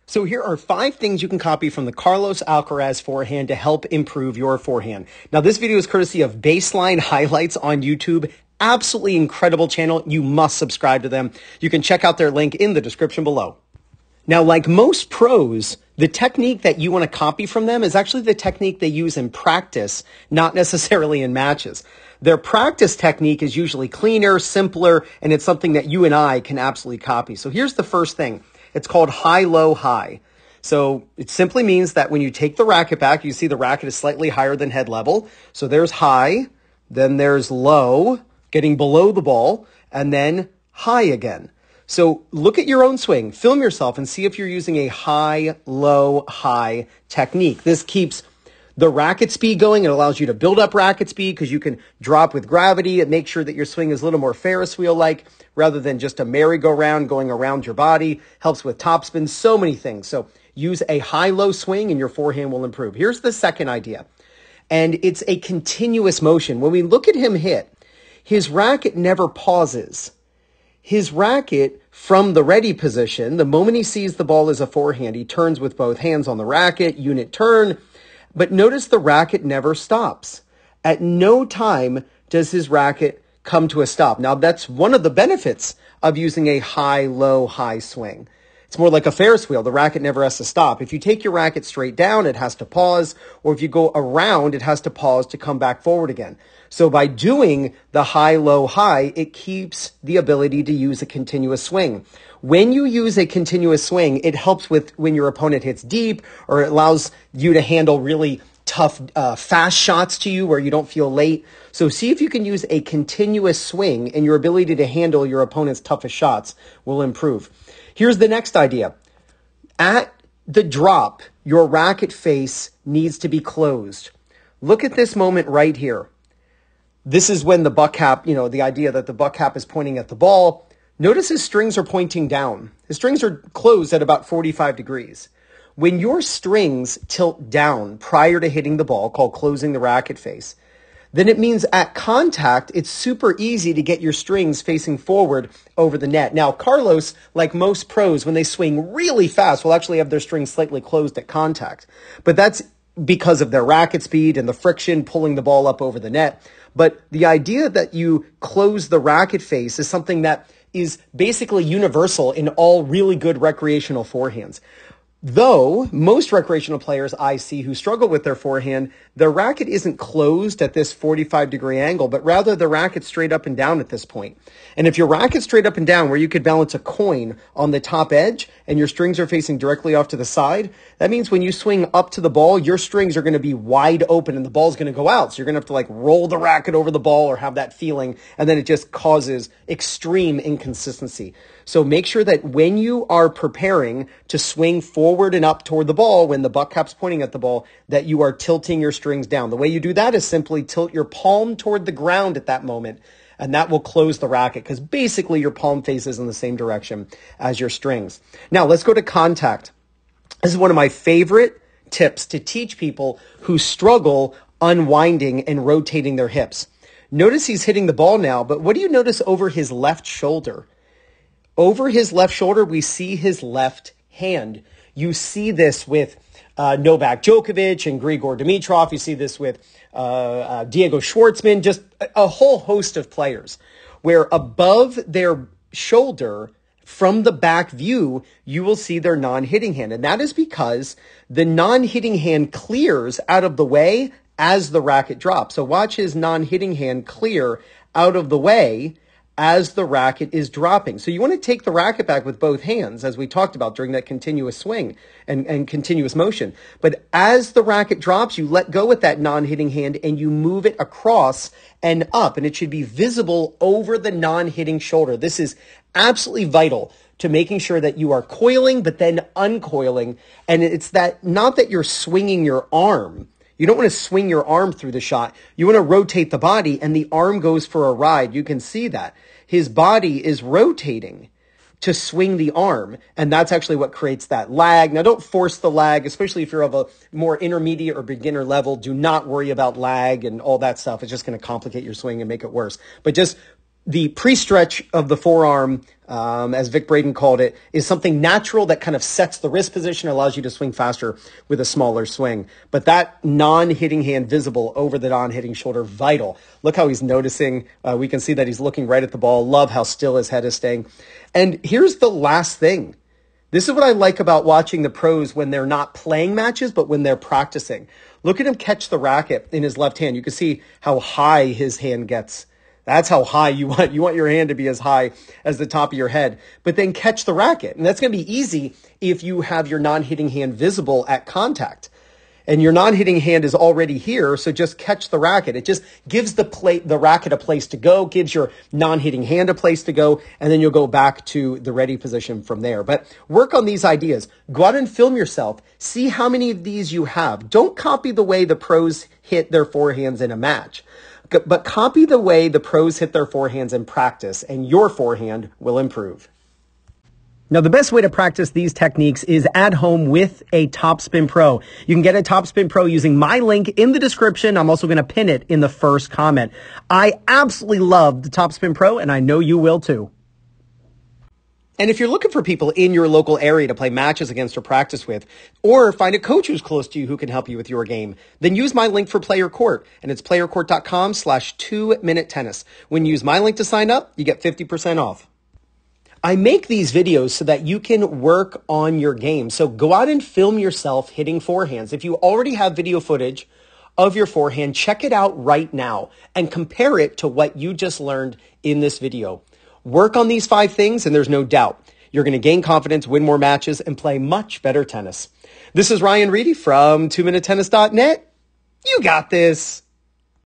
So here are 5 things you can copy from the Carlos Alcaraz forehand to help improve your forehand. Now, this video is courtesy of Baseline Highlights on YouTube. Absolutely incredible channel. You must subscribe to them. You can check out their link in the description below. Now, like most pros, the technique that you want to copy from them is actually the technique they use in practice, not necessarily in matches. Their practice technique is usually cleaner, simpler, and it's something that you and I can absolutely copy. So here's the first thing. It's called high, low, high. So it simply means that when you take the racket back, you see the racket is slightly higher than head level. So there's high, then there's low, getting below the ball, and then high again. So look at your own swing, film yourself, and see if you're using a high, low, high technique. This keeps the racket speed going. It allows you to build up racket speed because you can drop with gravity and make sure that your swing is a little more Ferris wheel-like rather than just a merry-go-round going around your body. Helps with topspin, so many things. So use a high-low swing and your forehand will improve. Here's the second idea, and it's a continuous motion. When we look at him hit, his racket never pauses. His racket from the ready position, the moment he sees the ball as a forehand, he turns with both hands on the racket, unit turn. But notice the racket never stops. At no time does his racket come to a stop. Now, that's one of the benefits of using a high, low, high swing. It's more like a Ferris wheel. The racket never has to stop. If you take your racket straight down, it has to pause. Or if you go around, it has to pause to come back forward again. So by doing the high, low, high, it keeps the ability to use a continuous swing. When you use a continuous swing, it helps with when your opponent hits deep, or it allows you to handle really tough, fast shots to you where you don't feel late. So see if you can use a continuous swing, and your ability to handle your opponent's toughest shots will improve. Here's the next idea. At the drop, your racket face needs to be closed. Look at this moment right here. This is when the butt cap, the idea that the butt cap is pointing at the ball. Notice his strings are pointing down. His strings are closed at about 45 degrees. When your strings tilt down prior to hitting the ball, called closing the racket face, then it means at contact, it's super easy to get your strings facing forward over the net. Now, Carlos, like most pros, when they swing really fast, will actually have their strings slightly closed at contact. But that's because of their racket speed and the friction pulling the ball up over the net. But the idea that you close the racket face is something that is basically universal in all really good recreational forehands. Though most recreational players I see who struggle with their forehand, their racket isn't closed at this 45-degree angle, but rather the racket's straight up and down at this point. And if your racket's straight up and down where you could balance a coin on the top edge and your strings are facing directly off to the side, that means when you swing up to the ball, your strings are going to be wide open and the ball's going to go out. So you're going to have to roll the racket over the ball or have that feeling, and then it just causes extreme inconsistency. So make sure that when you are preparing to swing forward and up toward the ball, when the butt cap's pointing at the ball, that you are tilting your strings down. The way you do that is simply tilt your palm toward the ground at that moment, and that will close the racket because basically your palm faces in the same direction as your strings. Now let's go to contact. This is one of my favorite tips to teach people who struggle unwinding and rotating their hips. Notice he's hitting the ball now, but what do you notice over his left shoulder? Over his left shoulder, we see his left hand. You see this with Novak Djokovic and Grigor Dimitrov. You see this with Diego Schwartzman, just a whole host of players, where above their shoulder, from the back view, you will see their non-hitting hand. And that is because the non-hitting hand clears out of the way as the racket drops. So watch his non-hitting hand clear out of the way as the racket is dropping. So you want to take the racket back with both hands, as we talked about during that continuous swing and continuous motion. But as the racket drops, you let go with that non-hitting hand and you move it across and up, and it should be visible over the non-hitting shoulder. This is absolutely vital to making sure that you are coiling, but then uncoiling. And it's that, not that you're swinging your arm. You don't want to swing your arm through the shot. You want to rotate the body, and the arm goes for a ride. You can see that. His body is rotating to swing the arm, and that's actually what creates that lag. Now, don't force the lag, especially if you're of a more intermediate or beginner level. Do not worry about lag and all that stuff. It's just going to complicate your swing and make it worse. But just The pre-stretch of the forearm, as Vic Braden called it, is something natural that kind of sets the wrist position, allows you to swing faster with a smaller swing. But that non-hitting hand visible over the non-hitting shoulder, vital. Look how he's noticing. We can see that he's looking right at the ball. Love how still his head is staying. And here's the last thing. This is what I like about watching the pros when they're not playing matches, but when they're practicing. Look at him catch the racket in his left hand. You can see how high his hand gets. That's how high you want. You want your hand to be as high as the top of your head, but then catch the racket. And that's going to be easy if you have your non-hitting hand visible at contact. And your non-hitting hand is already here, so just catch the racket. It just gives the racket a place to go, gives your non-hitting hand a place to go, and then you'll go back to the ready position from there. But work on these ideas. Go out and film yourself. See how many of these you have. Don't copy the way the pros hit their forehands in a match, but copy the way the pros hit their forehands in practice, and your forehand will improve. Now, the best way to practice these techniques is at home with a Topspin Pro. You can get a Topspin Pro using my link in the description. I'm also going to pin it in the first comment. I absolutely love the Topspin Pro, and I know you will too. And if you're looking for people in your local area to play matches against or practice with, or find a coach who's close to you who can help you with your game, then use my link for PlayYourCourt, and it's playyourcourt.com/2minutetennis. When you use my link to sign up, you get 50% off. I make these videos so that you can work on your game. So go out and film yourself hitting forehands. If you already have video footage of your forehand, check it out right now and compare it to what you just learned in this video. Work on these 5 things, and there's no doubt you're going to gain confidence, win more matches, and play much better tennis. This is Ryan Reedy from 2minutetennis.net. You got this.